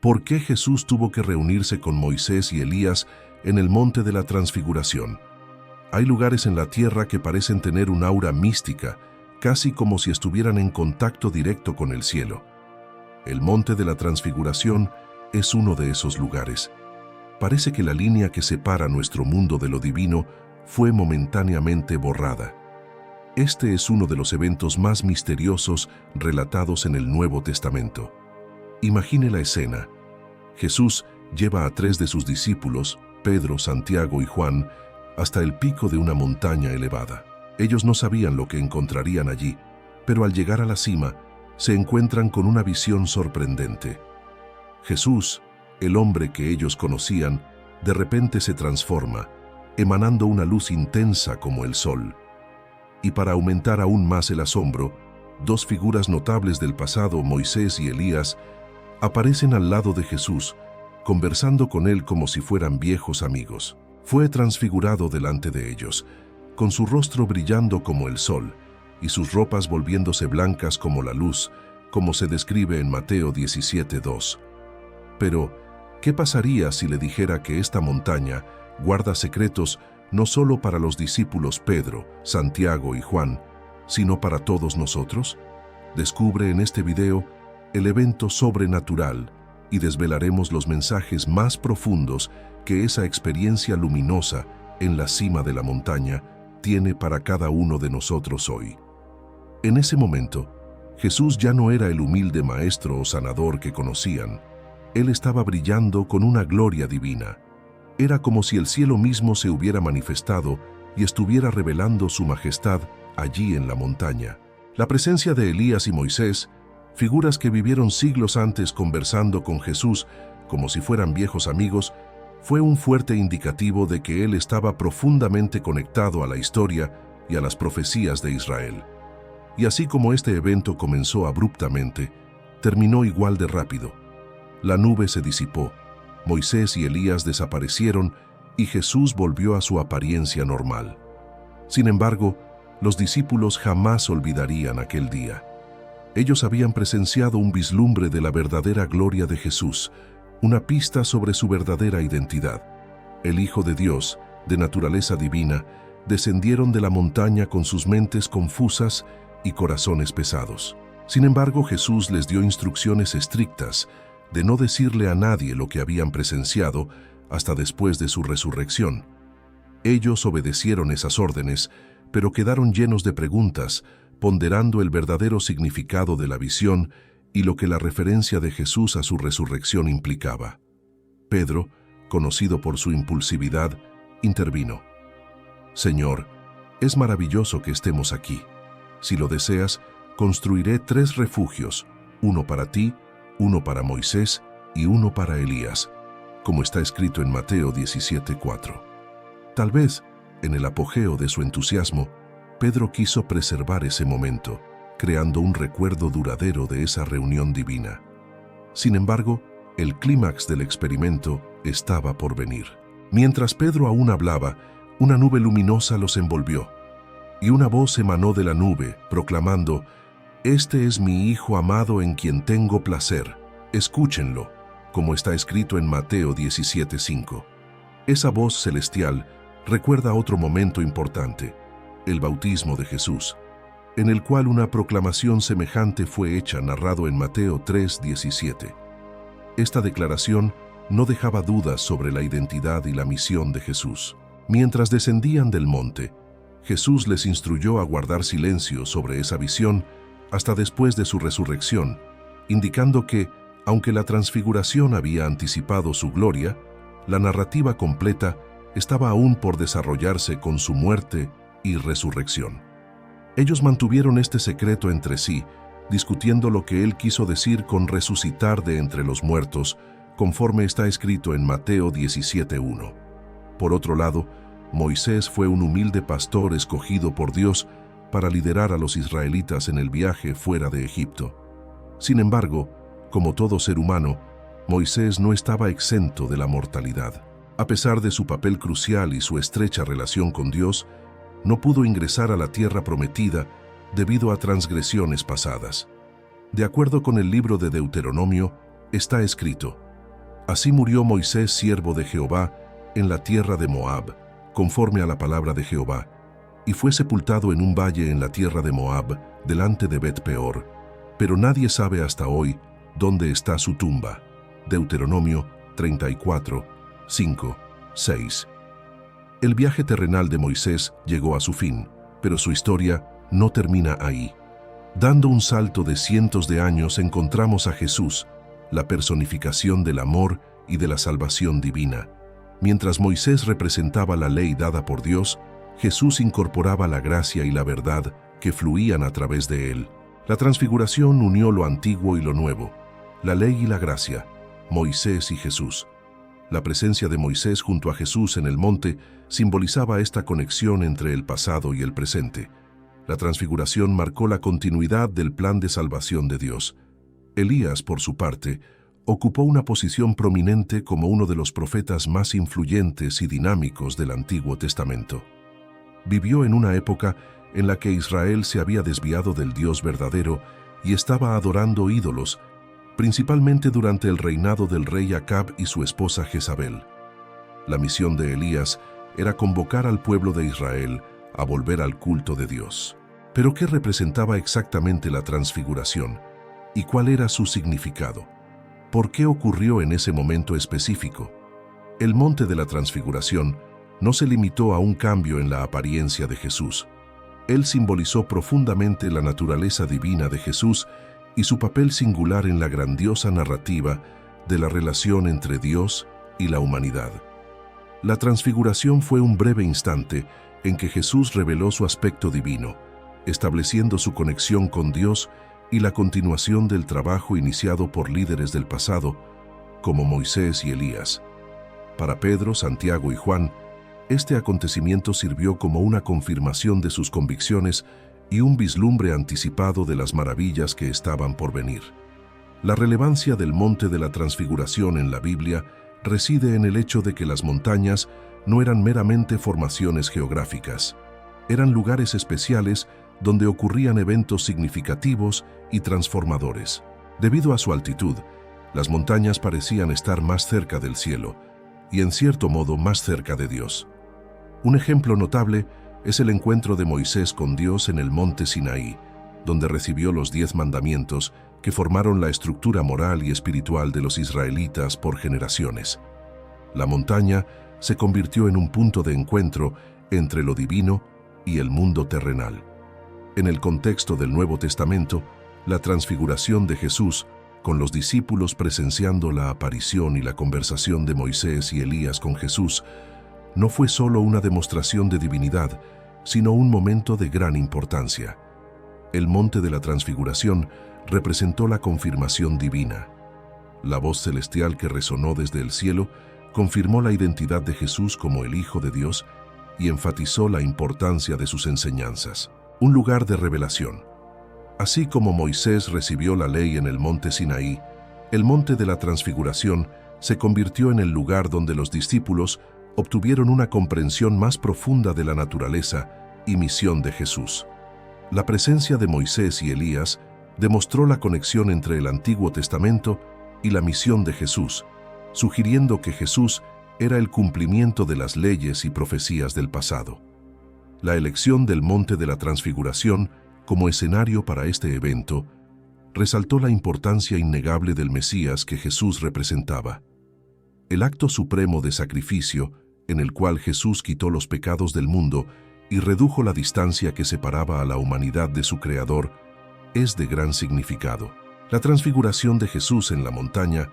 ¿Por qué Jesús tuvo que reunirse con Moisés y Elías en el monte de la Transfiguración? Hay lugares en la tierra que parecen tener un aura mística, casi como si estuvieran en contacto directo con el cielo. El monte de la Transfiguración es uno de esos lugares. Parece que la línea que separa nuestro mundo de lo divino fue momentáneamente borrada. Este es uno de los eventos más misteriosos relatados en el Nuevo Testamento. Imagine la escena. Jesús lleva a 3 de sus discípulos, Pedro, Santiago y Juan, hasta el pico de una montaña elevada. Ellos no sabían lo que encontrarían allí, pero al llegar a la cima, se encuentran con una visión sorprendente. Jesús, el hombre que ellos conocían, de repente se transforma, emanando una luz intensa como el sol. Y para aumentar aún más el asombro, 2 figuras notables del pasado, Moisés y Elías, aparecen al lado de Jesús, conversando con él como si fueran viejos amigos. Fue transfigurado delante de ellos, con su rostro brillando como el sol, y sus ropas volviéndose blancas como la luz, como se describe en Mateo 17:2. Pero, ¿qué pasaría si le dijera que esta montaña guarda secretos no solo para los discípulos Pedro, Santiago y Juan, sino para todos nosotros? Descubre en este video el evento sobrenatural y desvelaremos los mensajes más profundos que esa experiencia luminosa en la cima de la montaña tiene para cada uno de nosotros hoy. En ese momento, Jesús ya no era el humilde maestro o sanador que conocían. Él estaba brillando con una gloria divina. Era como si el cielo mismo se hubiera manifestado y estuviera revelando su majestad allí en la montaña. La presencia de Elías y Moisés, figuras que vivieron siglos antes conversando con Jesús como si fueran viejos amigos, fue un fuerte indicativo de que él estaba profundamente conectado a la historia y a las profecías de Israel. Y así como este evento comenzó abruptamente, terminó igual de rápido. La nube se disipó, Moisés y Elías desaparecieron y Jesús volvió a su apariencia normal. Sin embargo, los discípulos jamás olvidarían aquel día. Ellos habían presenciado un vislumbre de la verdadera gloria de Jesús, una pista sobre su verdadera identidad. El Hijo de Dios, de naturaleza divina, descendieron de la montaña con sus mentes confusas y corazones pesados. Sin embargo, Jesús les dio instrucciones estrictas de no decirle a nadie lo que habían presenciado hasta después de su resurrección. Ellos obedecieron esas órdenes, pero quedaron llenos de preguntas, ponderando el verdadero significado de la visión y lo que la referencia de Jesús a su resurrección implicaba. Pedro, conocido por su impulsividad, intervino. «Señor, es maravilloso que estemos aquí. Si lo deseas, construiré 3 refugios, uno para ti, uno para Moisés y uno para Elías, como está escrito en Mateo 17:4. Tal vez, en el apogeo de su entusiasmo, Pedro quiso preservar ese momento, creando un recuerdo duradero de esa reunión divina. Sin embargo, el clímax del experimento estaba por venir. Mientras Pedro aún hablaba, una nube luminosa los envolvió, y una voz emanó de la nube, proclamando: «Este es mi Hijo amado en quien tengo placer. Escúchenlo», como está escrito en Mateo 17:5. Esa voz celestial recuerda otro momento importante, el bautismo de Jesús, en el cual una proclamación semejante fue hecha, narrado en Mateo 3:17. Esta declaración no dejaba dudas sobre la identidad y la misión de Jesús. Mientras descendían del monte, Jesús les instruyó a guardar silencio sobre esa visión hasta después de su resurrección, indicando que, aunque la transfiguración había anticipado su gloria, la narrativa completa estaba aún por desarrollarse con su muerte y resurrección. Ellos mantuvieron este secreto entre sí, discutiendo lo que él quiso decir con resucitar de entre los muertos, conforme está escrito en Mateo 17:1. Por otro lado, Moisés fue un humilde pastor escogido por Dios para liderar a los israelitas en el viaje fuera de Egipto. Sin embargo, como todo ser humano, Moisés no estaba exento de la mortalidad. A pesar de su papel crucial y su estrecha relación con Dios, no pudo ingresar a la tierra prometida debido a transgresiones pasadas. De acuerdo con el libro de Deuteronomio, está escrito: Así murió Moisés, siervo de Jehová, en la tierra de Moab, conforme a la palabra de Jehová, y fue sepultado en un valle en la tierra de Moab, delante de Bet-peor, pero nadie sabe hasta hoy dónde está su tumba. Deuteronomio 34, 5, 6. El viaje terrenal de Moisés llegó a su fin, pero su historia no termina ahí. Dando un salto de cientos de años encontramos a Jesús, la personificación del amor y de la salvación divina. Mientras Moisés representaba la ley dada por Dios, Jesús incorporaba la gracia y la verdad que fluían a través de él. La transfiguración unió lo antiguo y lo nuevo, la ley y la gracia, Moisés y Jesús. La presencia de Moisés junto a Jesús en el monte simbolizaba esta conexión entre el pasado y el presente. La transfiguración marcó la continuidad del plan de salvación de Dios. Elías, por su parte, ocupó una posición prominente como uno de los profetas más influyentes y dinámicos del Antiguo Testamento. Vivió en una época en la que Israel se había desviado del Dios verdadero y estaba adorando ídolos, principalmente durante el reinado del rey Acab y su esposa Jezabel. La misión de Elías era convocar al pueblo de Israel a volver al culto de Dios. ¿Pero qué representaba exactamente la transfiguración? ¿Y cuál era su significado? ¿Por qué ocurrió en ese momento específico? El monte de la transfiguración no se limitó a un cambio en la apariencia de Jesús. Él simbolizó profundamente la naturaleza divina de Jesús y su papel singular en la grandiosa narrativa de la relación entre Dios y la humanidad. La transfiguración fue un breve instante en que Jesús reveló su aspecto divino, estableciendo su conexión con Dios y la continuación del trabajo iniciado por líderes del pasado, como Moisés y Elías. Para Pedro, Santiago y Juan, este acontecimiento sirvió como una confirmación de sus convicciones y un vislumbre anticipado de las maravillas que estaban por venir. La relevancia del monte de la transfiguración en la Biblia reside en el hecho de que las montañas no eran meramente formaciones geográficas, eran lugares especiales donde ocurrían eventos significativos y transformadores. Debido a su altitud, las montañas parecían estar más cerca del cielo y, en cierto modo, más cerca de Dios. Un ejemplo notable es el encuentro de Moisés con Dios en el monte Sinaí, donde recibió los 10 mandamientos que formaron la estructura moral y espiritual de los israelitas por generaciones. La montaña se convirtió en un punto de encuentro entre lo divino y el mundo terrenal. En el contexto del Nuevo Testamento, la transfiguración de Jesús, con los discípulos presenciando la aparición y la conversación de Moisés y Elías con Jesús, no fue solo una demostración de divinidad, sino un momento de gran importancia. El monte de la transfiguración representó la confirmación divina. La voz celestial que resonó desde el cielo confirmó la identidad de Jesús como el Hijo de Dios y enfatizó la importancia de sus enseñanzas. Un lugar de revelación. Así como Moisés recibió la ley en el monte Sinaí, el monte de la transfiguración se convirtió en el lugar donde los discípulos obtuvieron una comprensión más profunda de la naturaleza y misión de Jesús. La presencia de Moisés y Elías demostró la conexión entre el Antiguo Testamento y la misión de Jesús, sugiriendo que Jesús era el cumplimiento de las leyes y profecías del pasado. La elección del monte de la transfiguración como escenario para este evento resaltó la importancia innegable del Mesías que Jesús representaba. El acto supremo de sacrificio, en el cual Jesús quitó los pecados del mundo y redujo la distancia que separaba a la humanidad de su Creador, es de gran significado. La transfiguración de Jesús en la montaña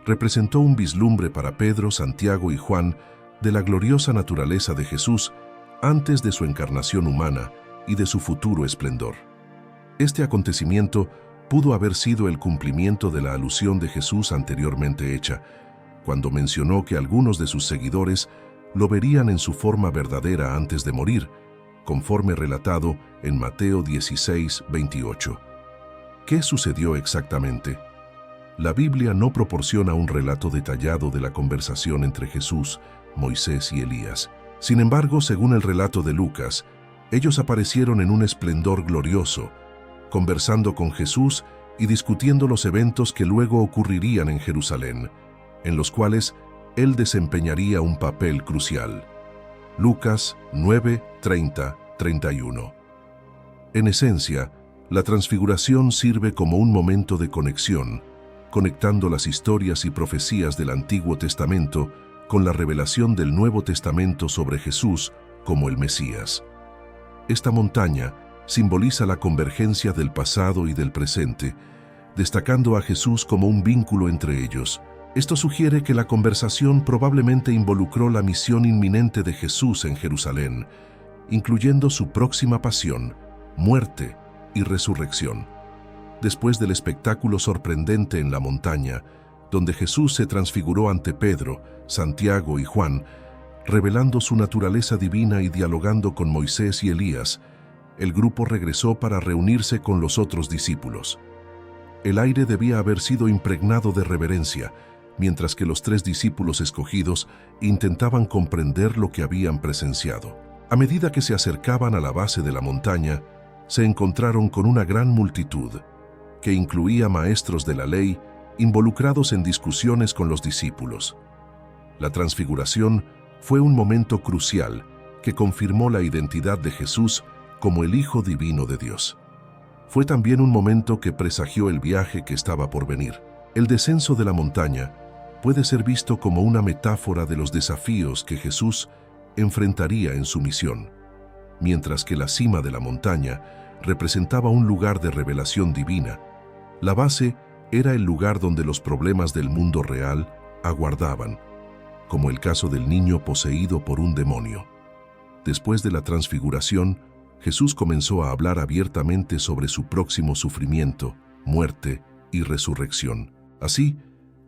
representó un vislumbre para Pedro, Santiago y Juan de la gloriosa naturaleza de Jesús antes de su encarnación humana y de su futuro esplendor. Este acontecimiento pudo haber sido el cumplimiento de la alusión de Jesús anteriormente hecha, cuando mencionó que algunos de sus seguidores lo verían en su forma verdadera antes de morir, conforme relatado en Mateo 16, 28. ¿Qué sucedió exactamente? La Biblia no proporciona un relato detallado de la conversación entre Jesús, Moisés y Elías. Sin embargo, según el relato de Lucas, ellos aparecieron en un esplendor glorioso, conversando con Jesús y discutiendo los eventos que luego ocurrirían en Jerusalén. en los cuales Él desempeñaría un papel crucial. Lucas 9, 30, 31. En esencia, la transfiguración sirve como un momento de conexión, conectando las historias y profecías del Antiguo Testamento con la revelación del Nuevo Testamento sobre Jesús como el Mesías. Esta montaña simboliza la convergencia del pasado y del presente, destacando a Jesús como un vínculo entre ellos. Esto sugiere que la conversación probablemente involucró la misión inminente de Jesús en Jerusalén, incluyendo su próxima pasión, muerte y resurrección. Después del espectáculo sorprendente en la montaña, donde Jesús se transfiguró ante Pedro, Santiago y Juan, revelando su naturaleza divina y dialogando con Moisés y Elías, el grupo regresó para reunirse con los otros discípulos. El aire debía haber sido impregnado de reverencia, mientras que los 3 discípulos escogidos intentaban comprender lo que habían presenciado. A medida que se acercaban a la base de la montaña, se encontraron con una gran multitud, que incluía maestros de la ley involucrados en discusiones con los discípulos. La transfiguración fue un momento crucial que confirmó la identidad de Jesús como el Hijo Divino de Dios. Fue también un momento que presagió el viaje que estaba por venir. El descenso de la montaña puede ser visto como una metáfora de los desafíos que Jesús enfrentaría en su misión, mientras que la cima de la montaña representaba un lugar de revelación divina. La base era el lugar donde los problemas del mundo real aguardaban, como el caso del niño poseído por un demonio. Después de la transfiguración, Jesús comenzó a hablar abiertamente sobre su próximo sufrimiento, muerte y resurrección. Así,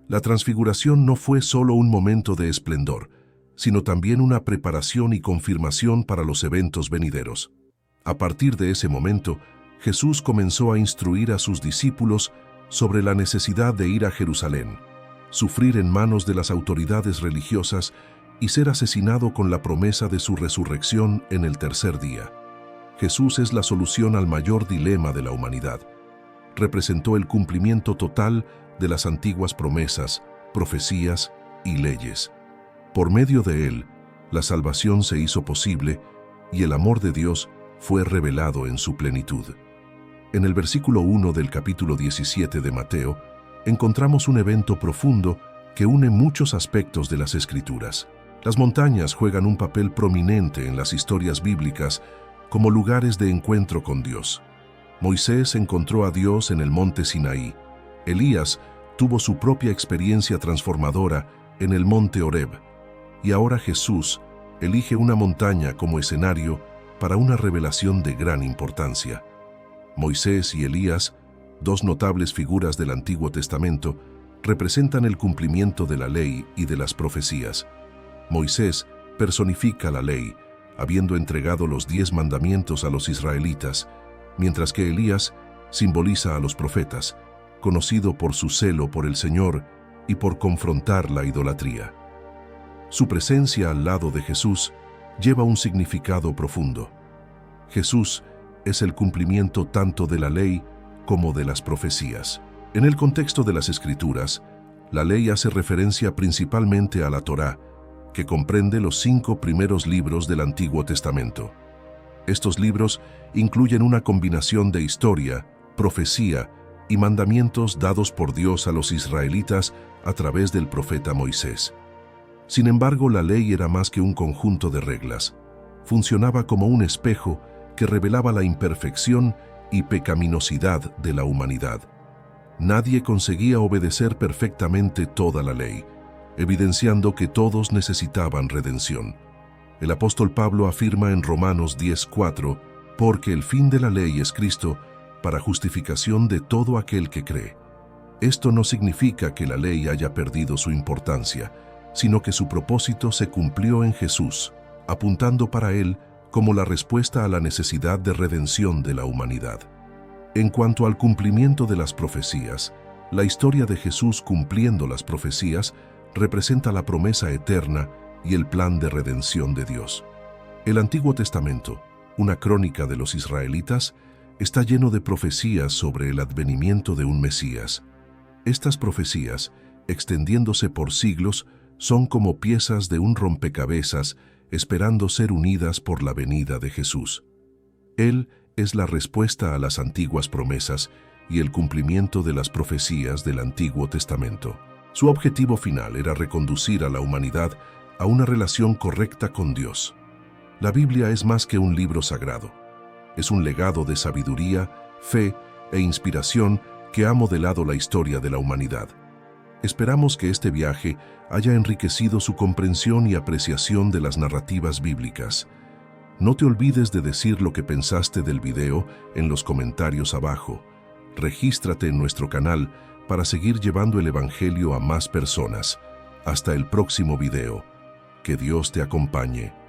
la transfiguración no fue solo un momento de esplendor, sino también una preparación y confirmación para los eventos venideros. A partir de ese momento, Jesús comenzó a instruir a sus discípulos sobre la necesidad de ir a Jerusalén, sufrir en manos de las autoridades religiosas y ser asesinado con la promesa de su resurrección en el tercer día. Jesús es la solución al mayor dilema de la humanidad. Representó el cumplimiento total de las antiguas promesas, profecías y leyes. Por medio de él, la salvación se hizo posible y el amor de Dios fue revelado en su plenitud. En el versículo 1 del capítulo 17 de Mateo, encontramos un evento profundo que une muchos aspectos de las Escrituras. Las montañas juegan un papel prominente en las historias bíblicas como lugares de encuentro con Dios. Moisés encontró a Dios en el monte Sinaí. Elías tuvo su propia experiencia transformadora en el monte Horeb. Y ahora Jesús elige una montaña como escenario para una revelación de gran importancia. Moisés y Elías, 2 notables figuras del Antiguo Testamento, representan el cumplimiento de la ley y de las profecías. Moisés personifica la ley, habiendo entregado los 10 mandamientos a los israelitas, mientras que Elías simboliza a los profetas, conocido por su celo por el Señor y por confrontar la idolatría. Su presencia al lado de Jesús lleva un significado profundo. Jesús es el cumplimiento tanto de la ley como de las profecías. En el contexto de las Escrituras, la ley hace referencia principalmente a la Torá, que comprende los 5 primeros libros del Antiguo Testamento. Estos libros incluyen una combinación de historia, profecía y mandamientos dados por Dios a los israelitas a través del profeta Moisés. Sin embargo, la ley era más que un conjunto de reglas. Funcionaba como un espejo que revelaba la imperfección y pecaminosidad de la humanidad. Nadie conseguía obedecer perfectamente toda la ley, evidenciando que todos necesitaban redención. El apóstol Pablo afirma en Romanos 10:4, porque el fin de la ley es Cristo, para justificación de todo aquel que cree. Esto no significa que la ley haya perdido su importancia, sino que su propósito se cumplió en Jesús, apuntando para él como la respuesta a la necesidad de redención de la humanidad. En cuanto al cumplimiento de las profecías, la historia de Jesús cumpliendo las profecías representa la promesa eterna y el plan de redención de Dios. El Antiguo Testamento, una crónica de los israelitas, está lleno de profecías sobre el advenimiento de un Mesías. Estas profecías extendiéndose por siglos, son como piezas de un rompecabezas esperando ser unidas por la venida de Jesús. Él es la respuesta a las antiguas promesas y el cumplimiento de las profecías del Antiguo Testamento. Su objetivo final era reconducir a la humanidad a una relación correcta con Dios. La Biblia es más que un libro sagrado. Es un legado de sabiduría, fe e inspiración que ha modelado la historia de la humanidad. Esperamos que este viaje haya enriquecido su comprensión y apreciación de las narrativas bíblicas. No te olvides de decir lo que pensaste del video en los comentarios abajo. Regístrate en nuestro canal para seguir llevando el Evangelio a más personas. Hasta el próximo video. Que Dios te acompañe.